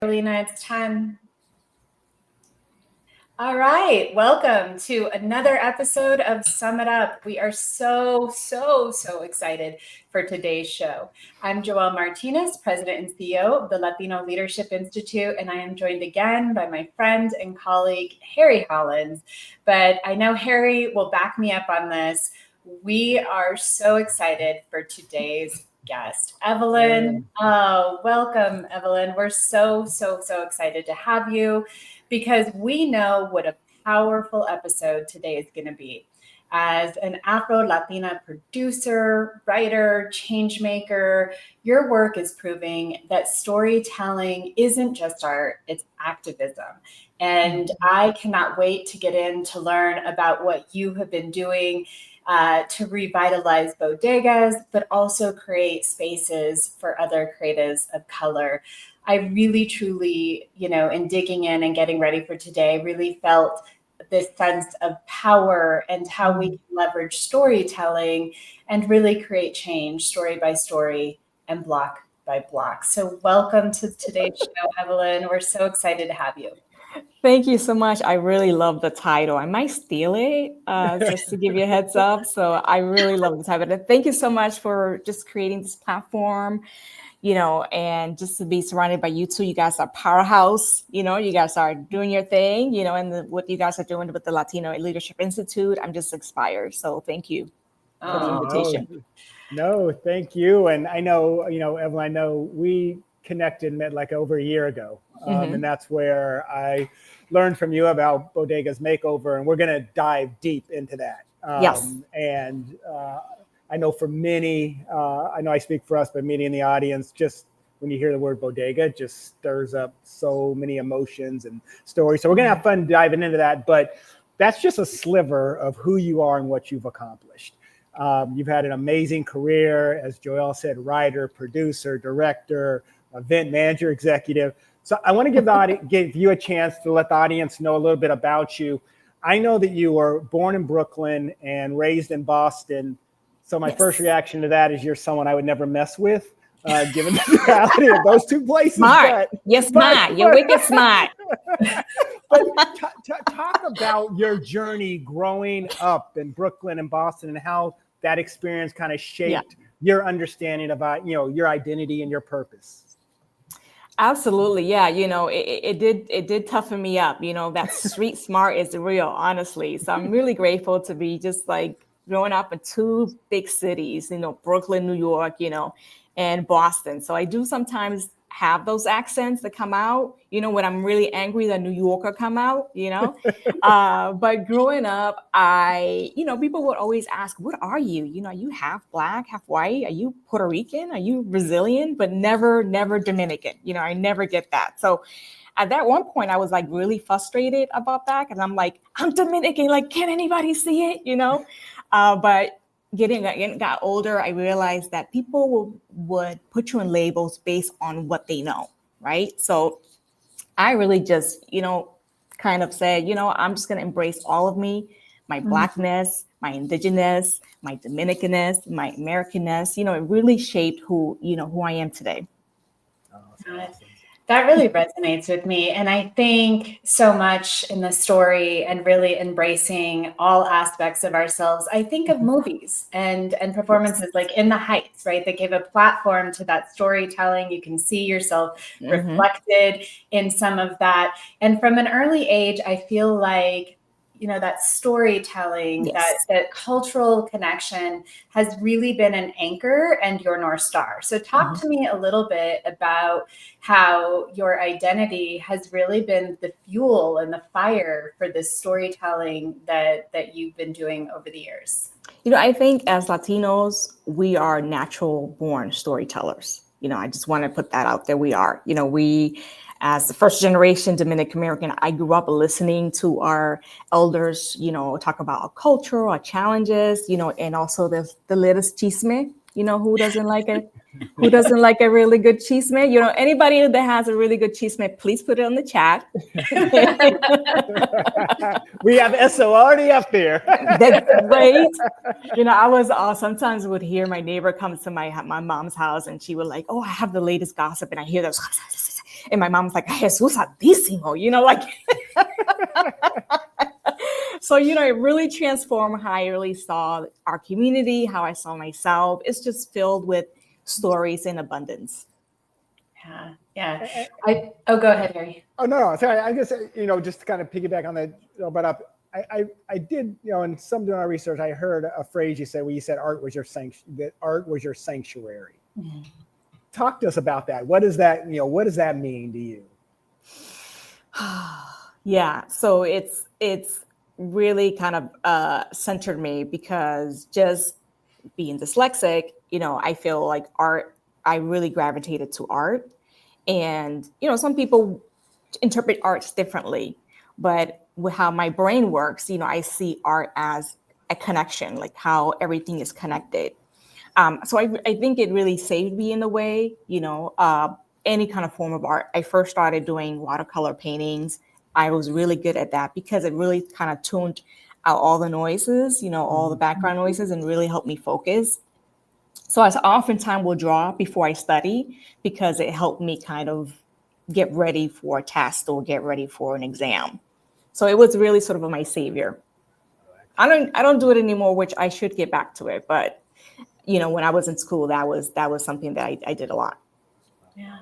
Carolina, it's time. All right, welcome to another episode of Sum It Up. We are so excited for today's show. I'm Joelle Martinez, President and CEO of the Latino Leadership Institute, and I am joined again by my friend and colleague, Harry Hollins. But I know Harry will back me up on this. We are so excited for today's guest, Evelyn. Oh, welcome, Evelyn. We're so excited to have you, because we know what a powerful episode today is going to be. As an Afro-Latina producer, writer, change maker, your work is proving that storytelling isn't just art, it's activism. And I cannot wait to get in to learn about what you have been doing to revitalize bodegas, but also create spaces for other creatives of color. I really, truly, in digging in and getting ready for today, really felt this sense of power and how we can leverage storytelling and really create change story by story and block by block. So welcome to today's show, Evelyn. We're so excited to have you. Thank you so much. I really love the title. I might steal it just to give you a heads up. So I really love the title. Thank you so much for just creating this platform, and just to be surrounded by you two. You guys are powerhouse. You guys are doing your thing, and what you guys are doing with the Latino Leadership Institute. I'm just inspired. So thank you for the invitation. No, thank you. And I know, Evelyn, I know we connected met like over a year ago. And that's where I learned from you about Bodega Makeover, and we're going to dive deep into that. Yes. And I know for many, I know I speak for us, but many in the audience, just when you hear the word bodega, it just stirs up so many emotions and stories. So we're going to have fun diving into that, but that's just a sliver of who you are and what you've accomplished. You've had an amazing career, as Joelle said, writer, producer, director, event manager, executive. So I want to give you a chance to let the audience know a little bit about you. I know that you were born in Brooklyn and raised in Boston. So my first reaction to that is you're someone I would never mess with, given the reality of those two places. Smart. You're smart. You're wicked smart. But talk about your journey growing up in Brooklyn and Boston and how that experience kind of shaped your understanding about, your identity and your purpose. Absolutely. Yeah. It did toughen me up. That street smart is real, honestly. So I'm really grateful to be just like growing up in two big cities, Brooklyn, New York, and Boston. So I do sometimes have those accents that come out, when I'm really angry, the New Yorker come out, but growing up, people would always ask, what are you? Are you half black, half white? Are you Puerto Rican? Are you Brazilian? But never Dominican. I never get that. So at that one point, I was like really frustrated about that. And I'm like, I'm Dominican. Like, can anybody see it? But got older, I realized that people would put you in labels based on what they know, right? So I really just, kind of said, I'm just going to embrace all of me, my Blackness, my Indigenous, my Dominicanness, my Americanness. It really shaped who I am today. Awesome. That really resonates with me. And I think so much in the story and really embracing all aspects of ourselves. I think of movies and performances like In the Heights, right? That give a platform to that storytelling. You can see yourself reflected in some of that. And from an early age, I feel like that storytelling, that cultural connection has really been an anchor and your North Star. So talk to me a little bit about how your identity has really been the fuel and the fire for this storytelling that you've been doing over the years. I think as Latinos, we are natural born storytellers. I just want to put that out there. We are, as the first generation Dominican American, I grew up listening to our elders, talk about our culture, our challenges, and also the latest chisme, who doesn't like it? Who doesn't like a really good chisme? Anybody that has a really good chisme, please put it on the chat. We have SO already up there. That's great. I was sometimes would hear my neighbor come to my mom's house, and she would like, oh, I have the latest gossip, and I hear those, and my mom's like, Jesús santísimo, like. So, it really transformed how I really saw our community, how I saw myself. It's just filled with stories in abundance. Yeah. Go ahead, Harry. Oh, no. Sorry. I guess, just to kind of piggyback on that, but I did, in some doing our research, I heard a phrase you said where you said art was your sanctuary. Mm-hmm. Talk to us about that. What does that mean to you? Yeah. So it's really kind of centered me, because just being dyslexic, I feel like art, I really gravitated to art. And, some people interpret arts differently, but with how my brain works, I see art as a connection, like how everything is connected. So I think it really saved me in a way, any kind of form of art. I first started doing watercolor paintings. I was really good at that because it really kind of tuned out all the noises, all the background noises, and really helped me focus. So I oftentimes will draw before I study, because it helped me kind of get ready for a test or get ready for an exam. So it was really sort of my savior. I don't do it anymore, which I should get back to it. But, when I was in school, that was something that I did a lot. Yeah.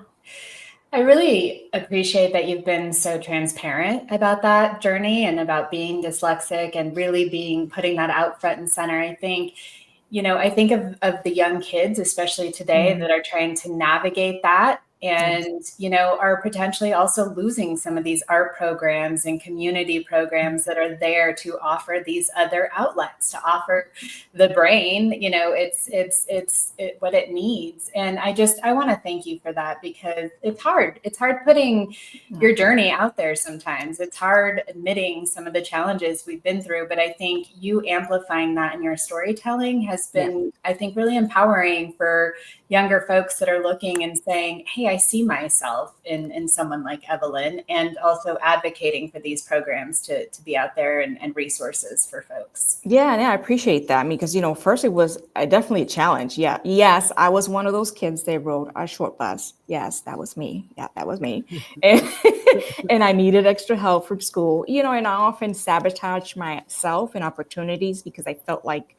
I really appreciate that you've been so transparent about that journey and about being dyslexic and really putting that out front and center. I think, I think of the young kids, especially today, that are trying to navigate that and, are potentially also losing some of these art programs and community programs that are there to offer these other outlets, to offer the brain, it's what it needs. And I want to thank you for that, because it's hard. It's hard putting your journey out there sometimes. It's hard admitting some of the challenges we've been through, but I think you amplifying that in your storytelling has been, I think, really empowering for younger folks that are looking and saying, hey, I see myself in someone like Evelyn, and also advocating for these programs to be out there and resources for folks. Yeah, I appreciate that, because, first it was definitely a challenge. Yeah. Yes, I was one of those kids that rode a short bus. Yes, that was me. Yeah, that was me. And I needed extra help from school, and I often sabotaged myself and opportunities because I felt like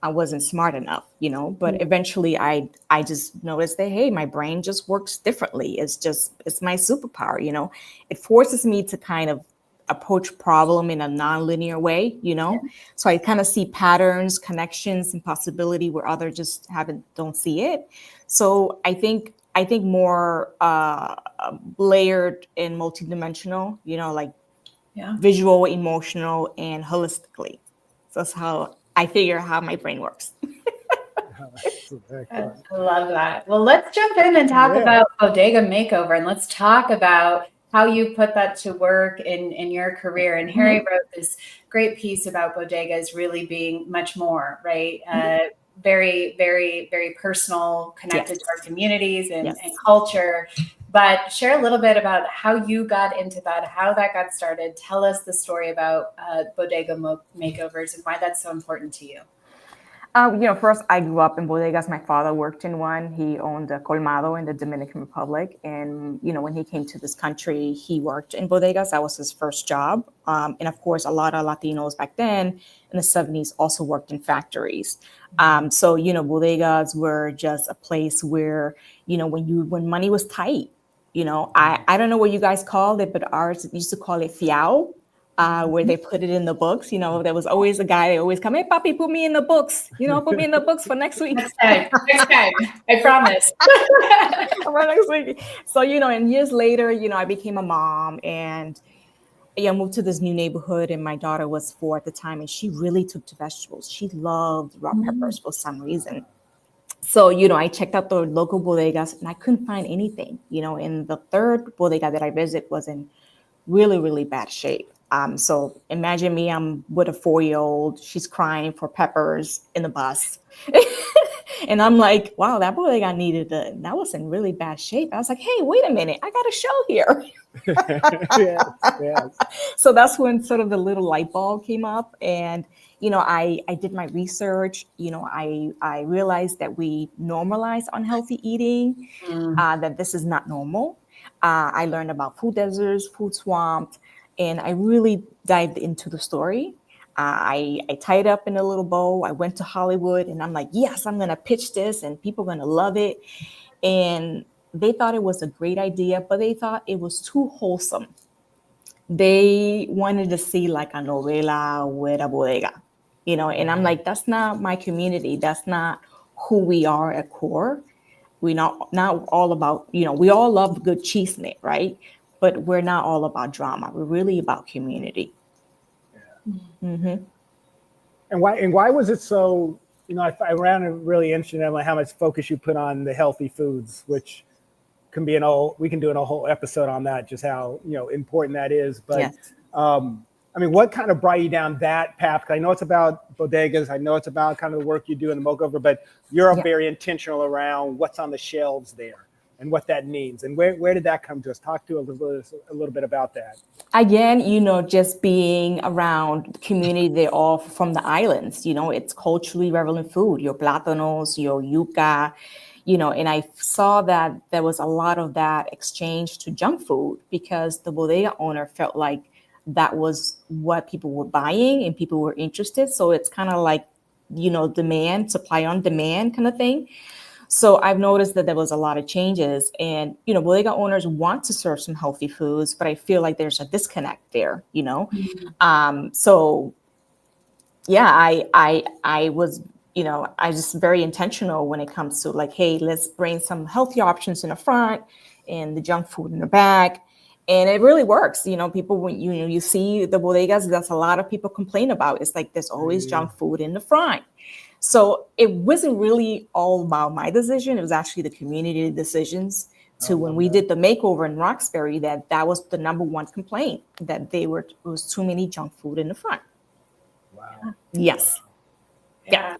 I wasn't smart enough, but eventually I just noticed that, hey, my brain just works differently. It's my superpower, it forces me to kind of approach problem in a nonlinear way, so I kind of see patterns, connections, and possibility where others just don't see it. So I think more layered and multidimensional, visual, emotional, and holistically. So that's how I figure how my brain works. I love that. Well, let's jump in and talk about Bodega Makeover, and let's talk about how you put that to work in your career. And Harry wrote this great piece about bodegas really being much more, right? Very, very, very personal, connected to our communities and culture. But share a little bit about how you got into that, how that got started. Tell us the story about Bodega Makeovers and why that's so important to you. First, I grew up in bodegas. My father worked in one. He owned a colmado in the Dominican Republic. And, when he came to this country, he worked in bodegas. That was his first job. And of course, a lot of Latinos back then in the 70s also worked in factories. So, bodegas were just a place where, when money was tight, I don't know what you guys called it, but ours used to call it fiao. Where they put it in the books, there was always a guy that always come, hey, papi, put me in the books, put me in the books for next week. Next time, I promise. For next week. So, and years later, I became a mom, and I moved to this new neighborhood, and my daughter was 4 at the time, and she really took to vegetables. She loved raw peppers for some reason. So, I checked out the local bodegas, and I couldn't find anything, and the third bodega that I visited was in really, really bad shape. So imagine me, I'm with a 4-year-old, she's crying for peppers in the bus. And I'm like, wow, that bodega that was in really bad shape. I was like, hey, wait a minute, I got a show here. Yes, yes. So that's when sort of the little light bulb came up. And, I did my research. I realized that we normalize unhealthy eating, that this is not normal. I learned about food deserts, food swamps, and I really dived into the story. I tied up in a little bow. I went to Hollywood and I'm like, yes, I'm going to pitch this and people are going to love it. And they thought it was a great idea, but they thought it was too wholesome. They wanted to see like a novela with a bodega, and I'm like, that's not my community. That's not who we are at core. We're not all about, we all love good cheese knit, right? But we're not all about drama. We're really about community. Yeah. Mm-hmm. And why was it so, I ran a really interesting on how much focus you put on the healthy foods, which can be we can do a whole episode on that, just how, important that is. But Yes. What kind of brought you down that path? Because I know it's about bodegas. I know it's about kind of the work you do in the Makeover, but you're very intentional around what's on the shelves there and what that means. And where did that come to us? Talk to a little bit about that. Again, just being around the community, they're all from the islands, it's culturally relevant food, your plátanos, your yuca, and I saw that there was a lot of that exchange to junk food because the bodega owner felt like that was what people were buying and people were interested. So it's kind of like, supply on demand kind of thing. So I've noticed that there was a lot of changes and, bodega owners want to serve some healthy foods, but I feel like there's a disconnect there, So yeah, I was, I just very intentional when it comes to like, hey, let's bring some healthy options in the front and the junk food in the back. And it really works. People, when you see the bodegas, that's a lot of people complain about. It's like there's always junk food in the front. So it wasn't really all about my decision. It was actually the community decisions to when we did the makeover in Roxbury, that was the number one complaint, that it was too many junk food in the front. Wow. Yes. Yeah.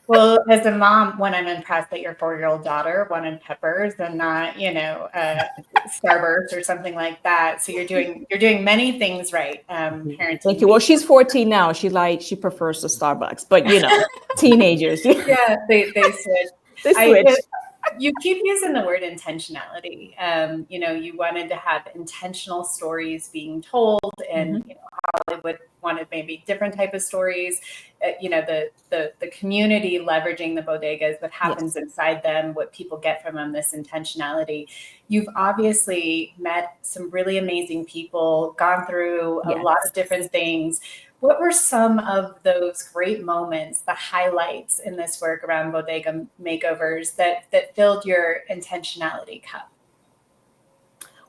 Well, as a mom, when I'm impressed that your 4-year-old daughter wanted peppers and not, Starburst or something like that. So you're doing many things right. Parenting. Thank you. Well, she's 14 now. She prefers the Starbucks, but teenagers. Yeah, they switch. They switch. You keep using the word intentionality. You wanted to have intentional stories being told, and Hollywood wanted maybe different type of stories. The community leveraging the bodegas, what happens inside them, what people get from them, this intentionality. You've obviously met some really amazing people, gone through a lot of different things. What were some of those great moments, the highlights in this work around bodega makeovers that filled your intentionality cup?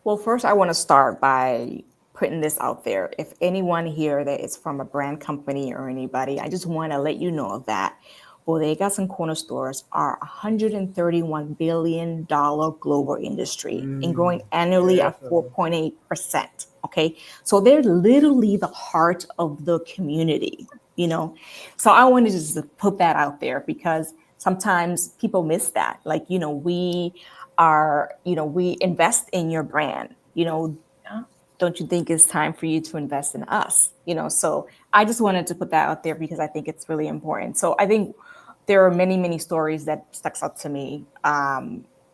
Well, first, I want to start by putting this out there. If anyone here that is from a brand company or anybody, I just want to let you know that bodegas and corner stores are $131 billion global industry and growing annually at 4.8%. Okay. So they're literally the heart of the community, So I wanted to just put that out there because sometimes people miss that. Like, we invest in your brand, Don't you think it's time for you to invest in us? So I just wanted to put that out there because I think it's really important. So I think there are many, many stories that stuck out to me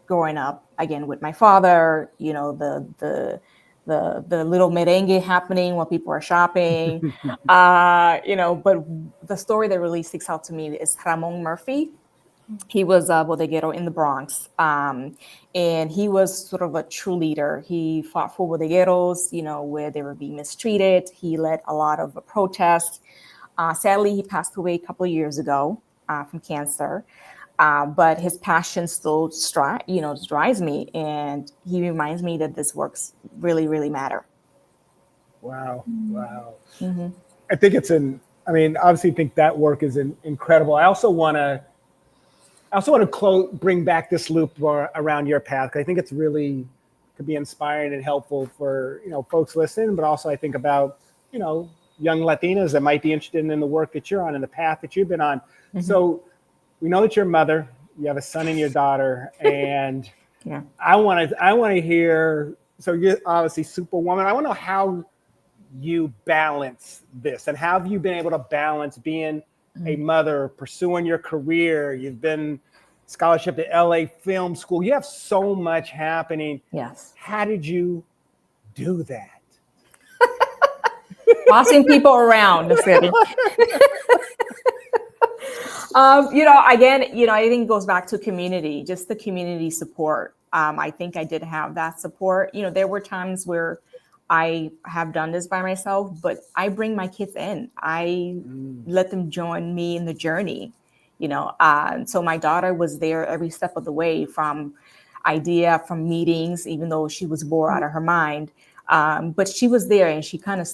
growing up, again, with my father, the little merengue happening while people are shopping, but the story that really sticks out to me is Ramon Murphy. He was a bodeguero in the Bronx, and he was sort of a true leader. He fought for bodegueros, where they were being mistreated. He led a lot of protests. Sadly, he passed away a couple of years ago from cancer, but his passion still drives me, and he reminds me that this works really, really matter. Wow. Mm-hmm. I think obviously think that work is incredible. I also want to bring back this loop around your path. I think it's really could be inspiring and helpful for folks listening, but also I think about young Latinas that might be interested in the work that you're on and the path that you've been on. Mm-hmm. So we know that you're a mother, you have a son and your daughter, and Yeah. I want to hear, so you're obviously Superwoman. I want to know how you balance this, and how have you been able to balance being a mother, pursuing your career? You've been scholarship at LA Film School. You have so much happening. Yes. How did you do that? Bossing people around. Just kidding. Again, I think it goes back to community, just the community support. I think I did have that support. There were times where I have done this by myself, but I bring my kids in. I let them join me in the journey, so my daughter was there every step of the way, from from meetings, even though she was bored out of her mind. But she was there, and she kind of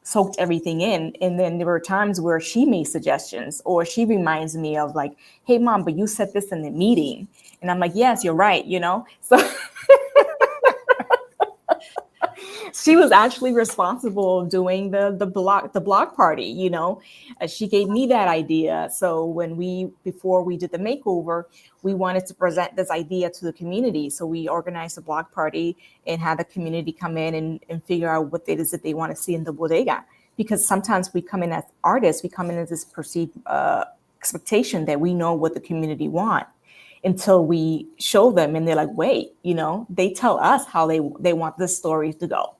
soaked everything in. And then there were times where she made suggestions, or she reminds me of like, hey mom, but you said this in the meeting. And I'm like, yes, you're right. So she was actually responsible doing the block party. She gave me that idea. So before we did the makeover, we wanted to present this idea to the community. So we organized a block party and had the community come in and figure out what it is that they want to see in the bodega. Because sometimes we come in as artists, we come in as this perceived expectation that we know what the community want, until we show them and they're like, wait, they tell us how they want this story to go.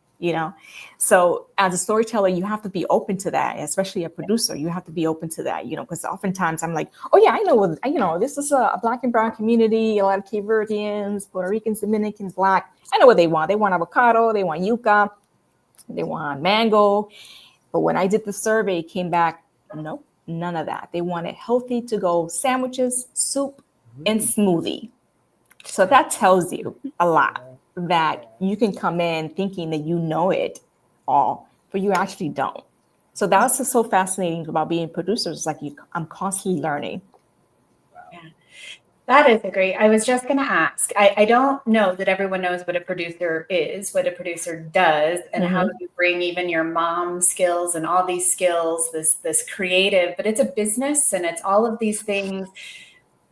So as a storyteller, you have to be open to that, especially a producer. You have to be open to that, because oftentimes I'm like, oh yeah, I know, this is a Black and brown community, a lot of Cape Verdeans, Puerto Ricans, Dominicans, Black. I know what they want. They want avocado, they want yuca, they want mango. But when I did the survey, it came back, nope, none of that. They wanted healthy to go sandwiches, soup, and smoothie. So that tells you a lot, that you can come in thinking that you know it all, but you actually don't. So that's what's so fascinating about being producers. Like I'm constantly learning. Yeah, that is I was just going to ask. I don't know that everyone knows what a producer is, what a producer does, and how you bring even your mom skills and all these skills, this creative, but it's a business and it's all of these things.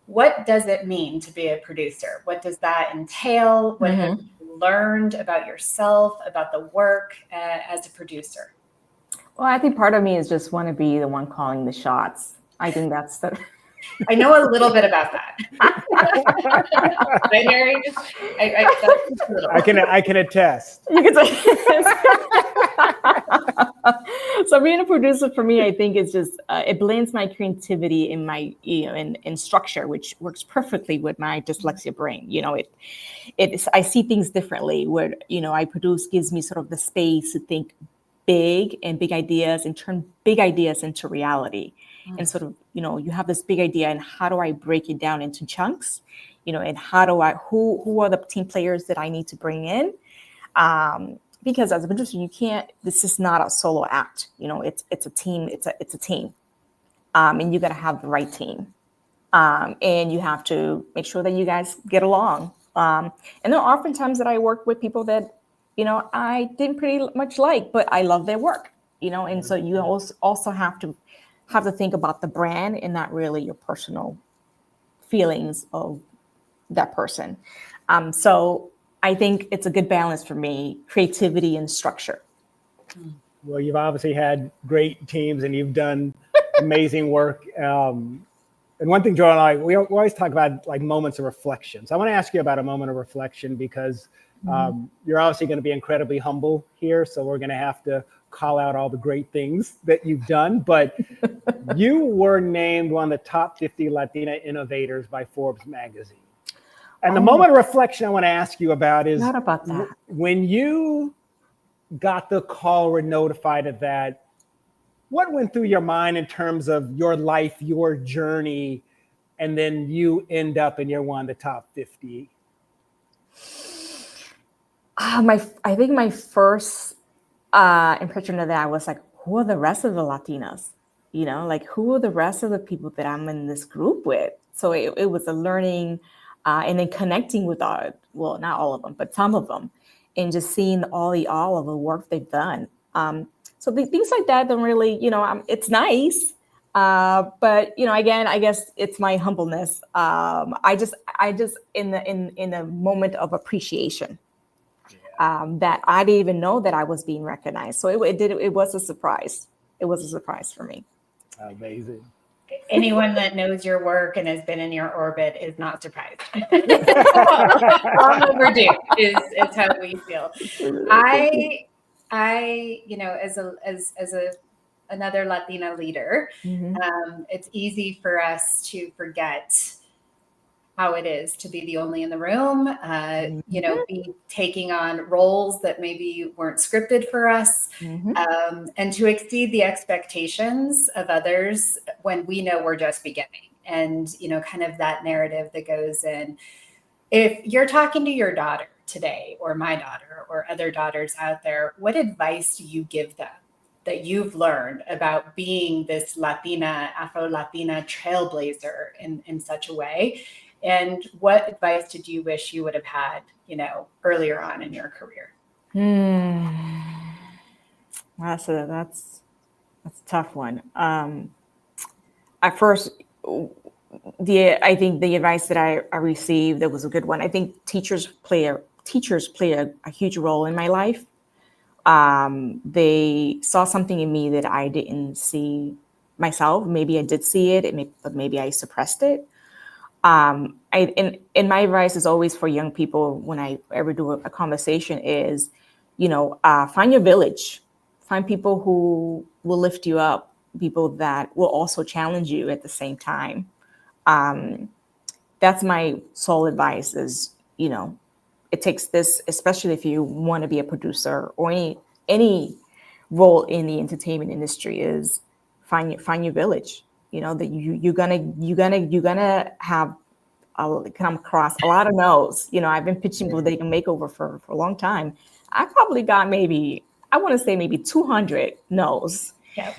What does it mean to be a producer? What does that entail? What have you learned about yourself, about the work as a producer? Well, I think part of me is just want to be the one calling the shots. I think that's the... I know a little bit about that. I can attest. You can say. So being a producer for me, I think it's just it blends my creativity in my in structure, which works perfectly with my dyslexia brain. I see things differently. Where I produce gives me sort of the space to think big and big ideas and turn big ideas into reality. And sort of, you have this big idea, and how do I break it down into chunks? And how do who are the team players that I need to bring in? Because as a producer, this is not a solo act. It's a team. It's a team. And you got to have the right team. And you have to make sure that you guys get along. And there are often times that I work with people that, I didn't pretty much like, but I love their work, and so you also have to think about the brand and not really your personal feelings of that person. So I think it's a good balance for me, creativity and structure. Well, you've obviously had great teams and you've done amazing work. And one thing, Joel and I, we always talk about like moments of reflection. So I want to ask you about a moment of reflection, because you're obviously going to be incredibly humble here. So we're going to have to call out all the great things that you've done. But you were named one of the top 50 Latina innovators by Forbes magazine. And the moment of reflection I want to ask you about is, not about that. When you got the call or notified of that, what went through your mind in terms of your life, your journey, and then you end up and you're one of the top 50? I think my first impression of that was like, who are the rest of the Latinas? Like, who are the rest of the people that I'm in this group with? So it was a learning and then connecting with not all of them, but some of them, and just seeing all of the work they've done. So the things like that don't really, it's nice, But again, I guess it's my humbleness. I just in the moment of appreciation, that I didn't even know that I was being recognized. So it was a surprise. It was a surprise for me. Amazing. Anyone that knows your work and has been in your orbit is not surprised. Long overdue is how we feel. I as another Latina leader, it's easy for us to forget how it is to be the only in the room, be taking on roles that maybe weren't scripted for us, and to exceed the expectations of others when we know we're just beginning. And, kind of that narrative that goes in. If you're talking to your daughter today, or my daughter, or other daughters out there, what advice do you give them that you've learned about being this Latina, Afro-Latina trailblazer in such a way? And what advice did you wish you would have had, earlier on in your career? That's a tough one. At first, I think the advice that I received, that was a good one. I think teachers play a huge role in my life. They saw something in me that I didn't see myself. Maybe I did see it, but maybe I suppressed it. And my advice is always for young people when I ever do a conversation is, find your village, find people who will lift you up, people that will also challenge you at the same time. That's my sole advice is, it takes this, especially if you want to be a producer or any role in the entertainment industry, is find your village. That you're gonna have come across a lot of no's. I've been pitching Bodega Makeover for a long time. I probably got maybe 200 no's. Yep.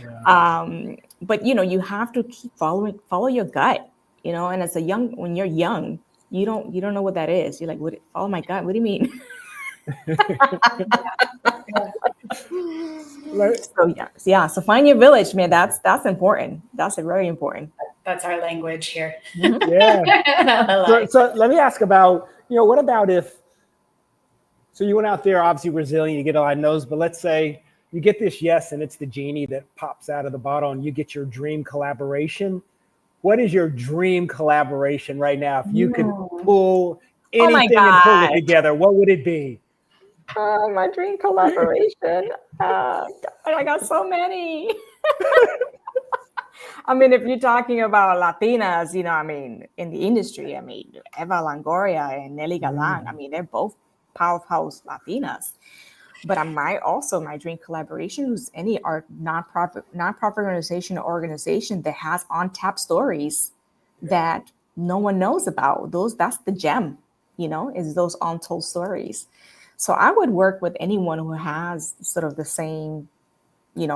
But you have to keep follow your gut. And when you're young, you don't know what that is. You're like, what? Follow my gut? What do you mean? So find your village, man. That's important. That's very important. That's our language here. Yeah. So let me ask about, what about so you went out there, obviously Brazilian, you get a lot of no's, but let's say you get this yes, and it's the genie that pops out of the bottle and you get your dream collaboration. What is your dream collaboration right now? If you could pull anything and pull it together, what would it be? My dream collaboration. I got so many. If you're talking about Latinas, in the industry, Eva Longoria and Nelly Galan, they're both powerhouse Latinas. But my dream collaboration is any nonprofit organization that has on-tap stories that no one knows about. That's the gem, is those untold stories. So I would work with anyone who has sort of the same,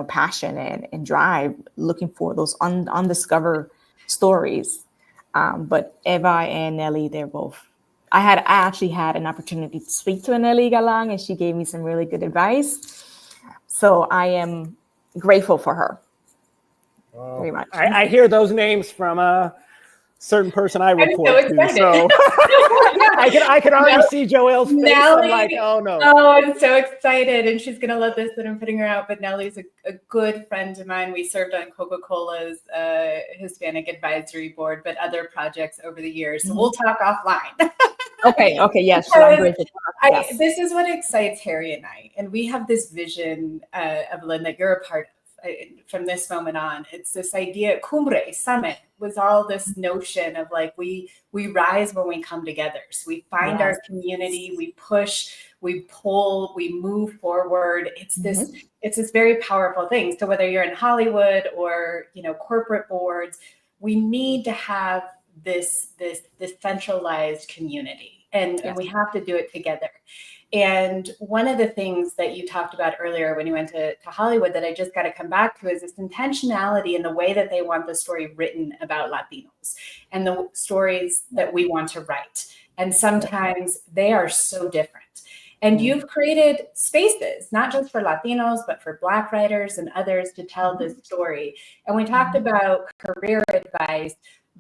passion and drive, looking for those undiscovered stories. But Eva and Nelly, they're both. I actually had an opportunity to speak to Nelly Galang, and she gave me some really good advice. So I am grateful for her. Very much. I hear those names from a certain person I report to. So I can already see Joelle's face. Nelly, I'm like, oh no. Oh, I'm so excited. And she's going to love this that I'm putting her out. But Nelly's a good friend of mine. We served on Coca-Cola's Hispanic Advisory Board, but other projects over the years. So we'll talk offline. Okay. Yes. I'm grateful. Yes. This is what excites Harry and I. And we have this vision, Evelyn, that you're a part of. From this moment on, it's this idea, Cumbre Summit was all this notion of like, we rise when we come together. So we find our community, we push, we pull, we move forward. It's this very powerful thing. So whether you're in Hollywood or, corporate boards, we need to have this centralized community and we have to do it together. And one of the things that you talked about earlier when you went to Hollywood that I just got to come back to is this intentionality in the way that they want the story written about Latinos and the stories that we want to write. And sometimes they are so different. And you've created spaces, not just for Latinos, but for Black writers and others to tell this story. And we talked about career advice,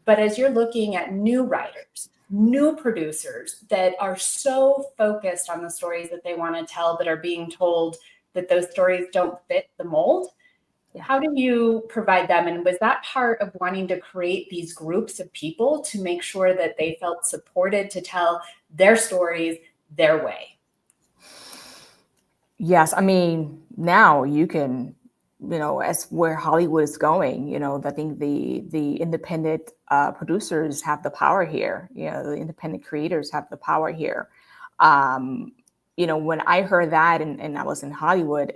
but as you're looking at new writers, new producers that are so focused on the stories that they want to tell, but are being told that those stories don't fit the mold, how do you provide them? And was that part of wanting to create these groups of people to make sure that they felt supported to tell their stories their way? Yes, I mean, now you can, as where Hollywood is going, I think the independent producers have the power here. The independent creators have the power here. When I heard that and I was in Hollywood,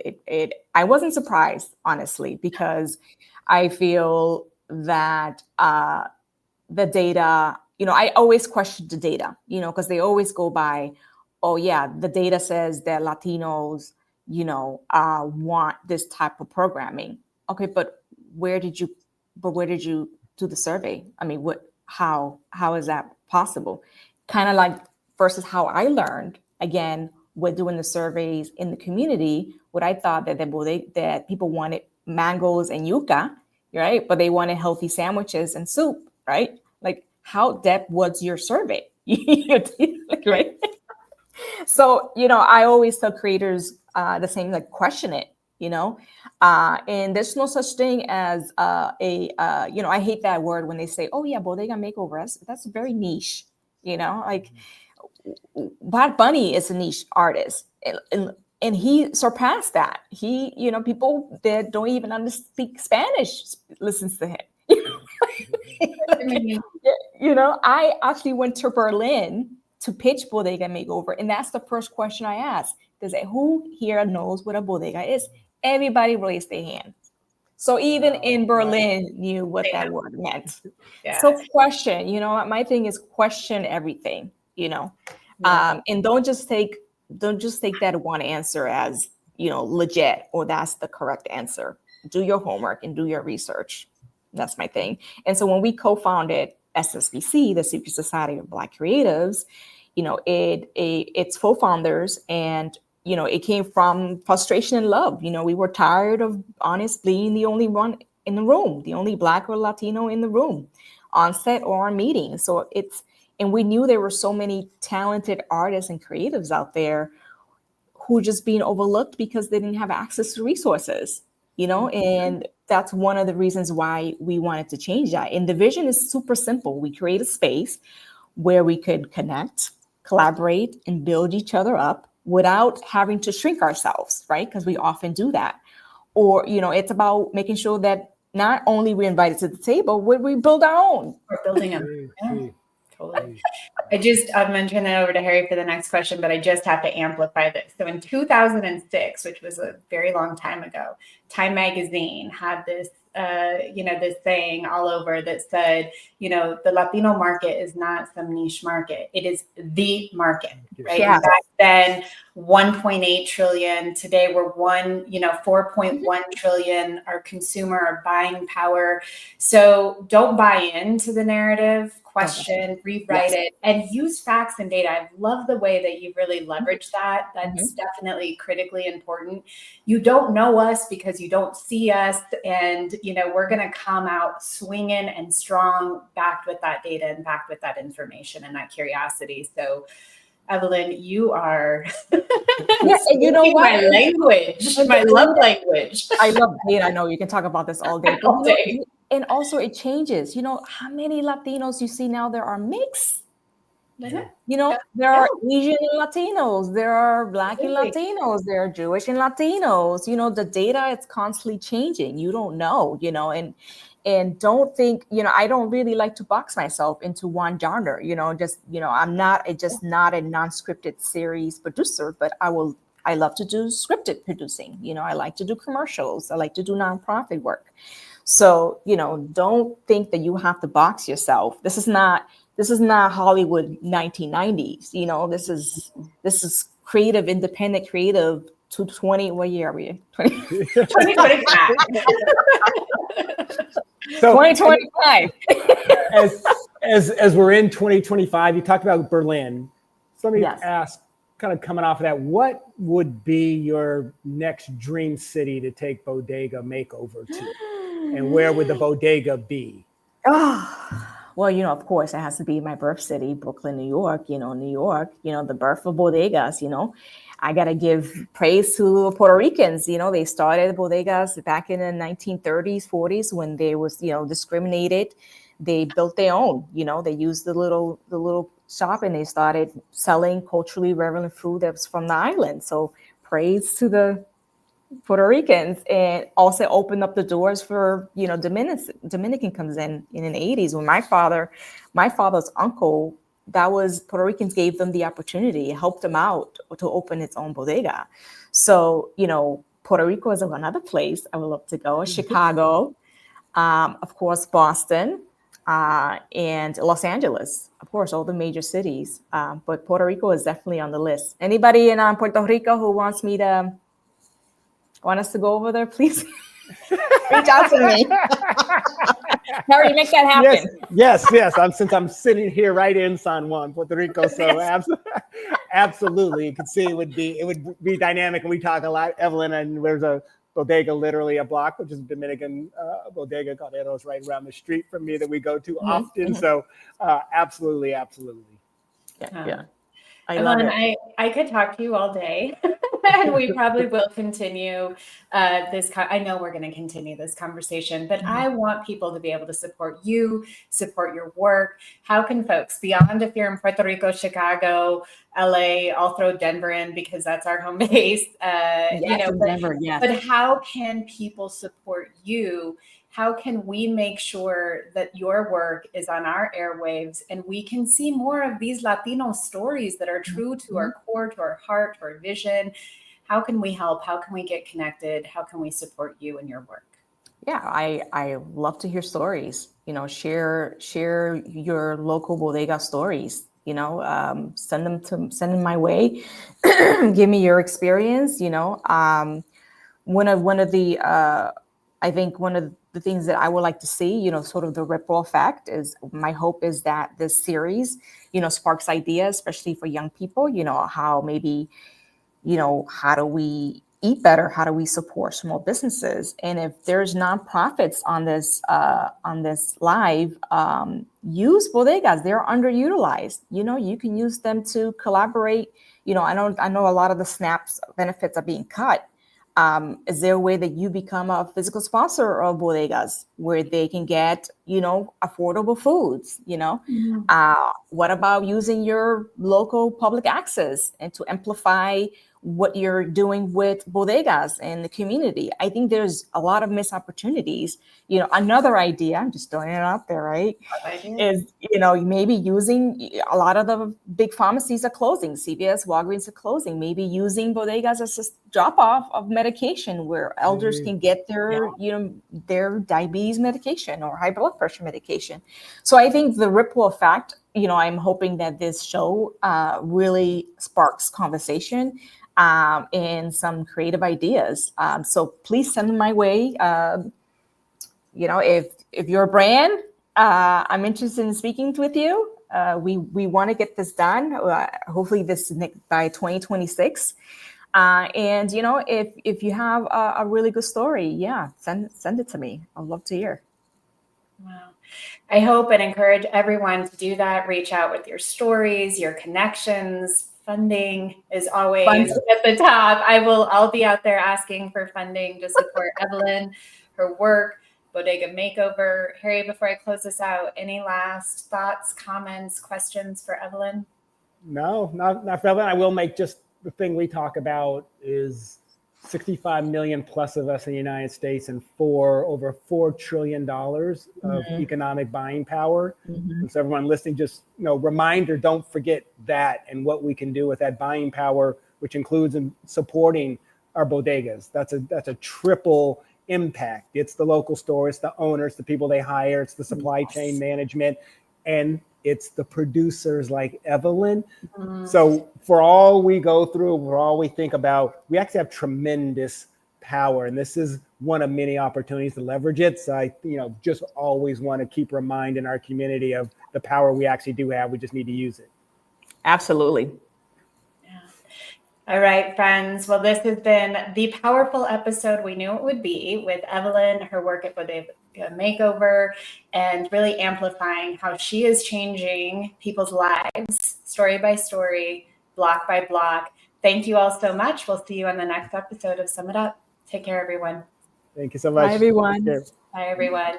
I wasn't surprised, honestly, because I feel that the data, I always question the data, because they always go by, oh yeah, the data says that Latinos, want this type of programming. Okay, but where did you do the survey? I mean, how is that possible? Kind of like versus how I learned, again, with doing the surveys in the community, what I thought that people wanted mangoes and yuca, right? But they wanted healthy sandwiches and soup, right? Like, how depth was your survey? Right? So, I always tell creators the same, like, question it, and there's no such thing as I hate that word when they say, oh yeah, Bodega Makeover, that's very niche, like Bad Bunny is a niche artist. And he surpassed that. He, people that don't even speak Spanish listens to him. I actually went to Berlin to pitch Bodega Makeover, and that's the first question I asked. Who here knows what a bodega is? Everybody raised their hand. So even in Berlin knew what that word meant. Yeah. So question, my thing is question everything, and don't just take that one answer as, legit, or that's the correct answer. Do your homework and do your research. That's my thing. And so when we co-founded SSBC, the Secret Society of Black Creatives, it's full founders, and it came from frustration and love. We were tired of honest being the only one in the room, the only Black or Latino in the room, on set or on meetings. So and we knew there were so many talented artists and creatives out there who just being overlooked because they didn't have access to resources, and that's one of the reasons why we wanted to change that. And the vision is super simple. We create a space where we could connect, collaborate, and build each other up without having to shrink ourselves, right? Because we often do that. Or, it's about making sure that not only we're invited to the table, we build our own. We're building them. Yeah, totally. I'll mention it over to Harry for the next question, but I just have to amplify this. So in 2006, which was a very long time ago, Time Magazine had this this saying all over that said, the Latino market is not some niche market. It is the market, right? Yeah. Back then, 1.8 trillion. Today we're 4.1 trillion. Our consumer buying power. So don't buy into the narrative, question, rewrite it, and use facts and data. I love the way that you really leverage that. That's definitely critically important. You don't know us because you don't see us, and we're going to come out swinging and strong, backed with that data and backed with that information and that curiosity. So, Evelyn, you are you know what? My language, my love language. I love data. I know you can talk about this all day. All day. And also it changes. How many Latinos you see now there are mixed? There are Asian and Latinos, there are Black and Latinos, there are Jewish and Latinos. The data is constantly changing. You don't know, and don't think, I don't really like to box myself into one genre, I'm not a non-scripted series producer, but I love to do scripted producing. I like to do commercials. I like to do nonprofit work. So, don't think that you have to box yourself. This is not Hollywood 1990s. This is creative, independent creative to 20. What year are we? 2025. So 2025. as we're in 2025, you talked about Berlin. So let me ask, kind of coming off of that, what would be your next dream city to take Bodega Makeover to? And where would the bodega be? Oh, well, of course, it has to be my birth city, Brooklyn, New York. New York, the birth of bodegas. I got to give praise to Puerto Ricans. They started bodegas back in the 1930s, 40s when they was, discriminated. They built their own. They used the little shop and they started selling culturally relevant food that was from the island. So praise to the Puerto Ricans, and also opened up the doors for Dominican comes in the 80s when my father's uncle, that was Puerto Ricans, gave them the opportunity, helped them out to open its own bodega. So Puerto Rico is another place I would love to go. Chicago, of course, Boston, and Los Angeles, of course, all the major cities. But Puerto Rico is definitely on the list. Anybody in Puerto Rico who want us to go over there, please reach out to me. Harry, make that happen. Yes. Since I'm sitting here right in San Juan, Puerto Rico, so absolutely, you can see it would be dynamic. And we talk a lot, Evelyn, and there's a bodega literally a block, which is a Dominican bodega called Eros, right around the street from me that we go to often. So absolutely. Yeah. Evelyn, I could talk to you all day, and we probably will continue this. I know we're going to continue this conversation, but I want people to be able to support you, support your work. How can folks, beyond if you're in Puerto Rico, Chicago, LA, I'll throw Denver in because that's our home base. Denver, yes. But how can people support you? How can we make sure that your work is on our airwaves and we can see more of these Latino stories that are true to our core, to our heart, to our vision? How can we help? How can we get connected? How can we support you in your work? Yeah, I love to hear stories. Share your local bodega stories. Send them my way. Give me your experience. One of the things that I would like to see, sort of the ripple effect is, my hope is that this series, sparks ideas, especially for young people, how maybe, how do we eat better? How do we support small businesses? And if there's nonprofits on this live, use bodegas. They're underutilized. You can use them to collaborate. I know a lot of the SNAPs benefits are being cut. Is there a way that you become a physical sponsor of bodegas where they can get, affordable foods? What about using your local public access and to amplify what you're doing with bodegas in the community? I think there's a lot of missed opportunities. Another idea, I'm just throwing it out there, right? Is, maybe using, a lot of the big pharmacies are closing, CVS, Walgreens are closing, maybe using bodegas as a drop off of medication where elders can get their, their diabetes medication or high blood pressure medication. So I think the ripple effect, I'm hoping that this show really sparks conversation and some creative ideas. So please send them my way. If you're a brand, I'm interested in speaking with you. We want to get this done. Hopefully by 2026. And if you have a really good story, send it to me. I'd love to hear. Wow. I hope and encourage everyone to do that. Reach out with your stories, your connections. Funding is always at the top. I'll be out there asking for funding to support Evelyn, her work, Bodega Makeover. Harry, before I close this out, any last thoughts, comments, questions for Evelyn? No, not for Evelyn. I will make just the thing we talk about is 65 million plus of us in the United States and over $4 trillion of economic buying power. And so everyone listening, just, reminder, don't forget that and what we can do with that buying power, which includes in supporting our bodegas. That's a triple impact. It's the local store, it's the owners, the people they hire, it's the supply chain management, and it's the producers like Evelyn. So for all we go through, for all we think about, we actually have tremendous power. And this is one of many opportunities to leverage it. So I, just always want to keep reminding our community of the power we actually do have. We just need to use it. Absolutely. All right, friends. Well, this has been the powerful episode we knew it would be with Evelyn, her work at Bodega Makeover, and really amplifying how she is changing people's lives, story by story, block by block. Thank you all so much. We'll see you on the next episode of Sum It Up. Take care, everyone. Thank you so much. Bye, everyone. Take care. Bye, everyone.